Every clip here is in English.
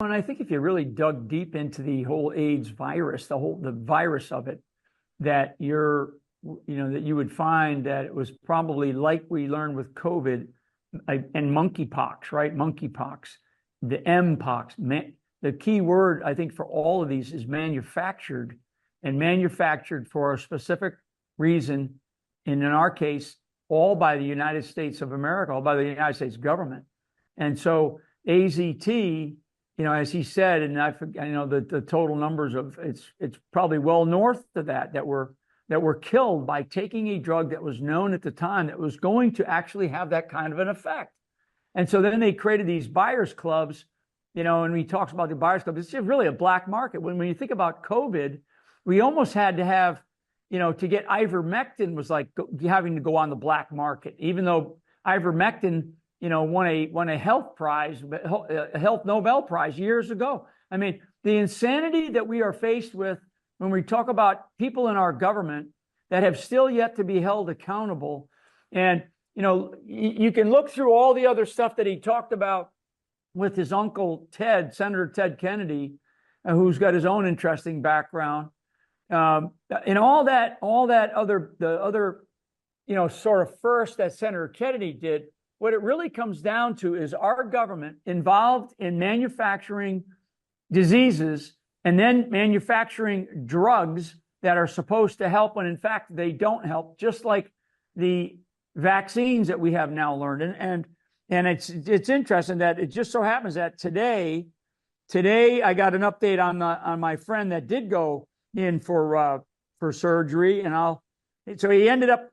And I think if you really dug deep into the whole AIDS virus, the virus of it, that that you would find that it was probably like we learned with COVID and monkeypox, right? Monkeypox, the Mpox. The key word, I think, for all of these is manufactured, and manufactured for a specific reason. And in our case, all by the United States of America, all by the United States government. And so AZT, as he said, and I the total numbers of it's probably well north of that were killed by taking a drug that was known at the time that was going to actually have that kind of an effect. And so then they created these buyers clubs, and he talks about the buyers club. It's just really a black market. When you think about COVID, we almost had to have, to get ivermectin was like having to go on the black market, even though ivermectin, won a health prize, a health Nobel Prize years ago. I mean, the insanity that we are faced with when we talk about people in our government that have still yet to be held accountable. And, you can look through all the other stuff that he talked about with his uncle Ted, Senator Ted Kennedy, who's got his own interesting background, and all that other sort of first that Senator Kennedy did. What it really comes down to is our government involved in manufacturing diseases and then manufacturing drugs that are supposed to help when in fact they don't help, just like the vaccines that we have now learned. And it's interesting that it just so happens that today I got an update on my friend that did go in for surgery, so he ended up,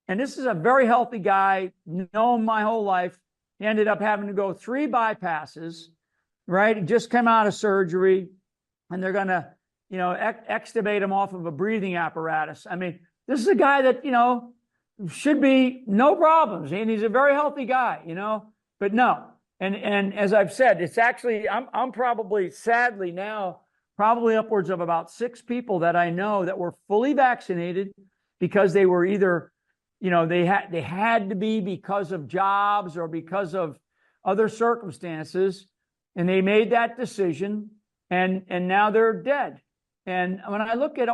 and this is a very healthy guy, known my whole life. He ended up having to go 3 bypasses, right? He just came out of surgery, and they're going to, extubate him off of a breathing apparatus. I mean, this is a guy that, should be no problems, and he's a very healthy guy, but no. And as I've said, it's actually, I'm probably, sadly now, probably upwards of about 6 people that I know that were fully vaccinated because they were either, they had to be because of jobs or because of other circumstances, and they made that decision, and now they're dead. And when I look at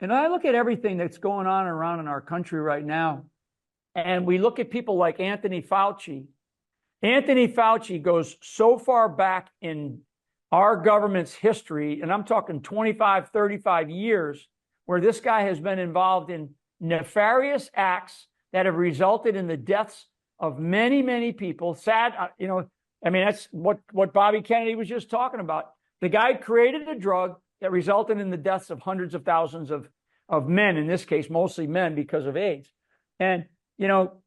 I look at everything that's going on around in our country right now, and we look at people like Anthony Fauci. Anthony Fauci goes so far back in our government's history, and I'm talking 25, 35 years, where this guy has been involved in nefarious acts that have resulted in the deaths of many, many people. Sad, that's what Bobby Kennedy was just talking about. The guy created a drug that resulted in the deaths of hundreds of thousands of men, in this case, mostly men, because of AIDS. And,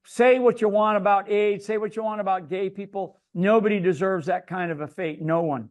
say what you want about AIDS, say what you want about gay people. Nobody deserves that kind of a fate. No one.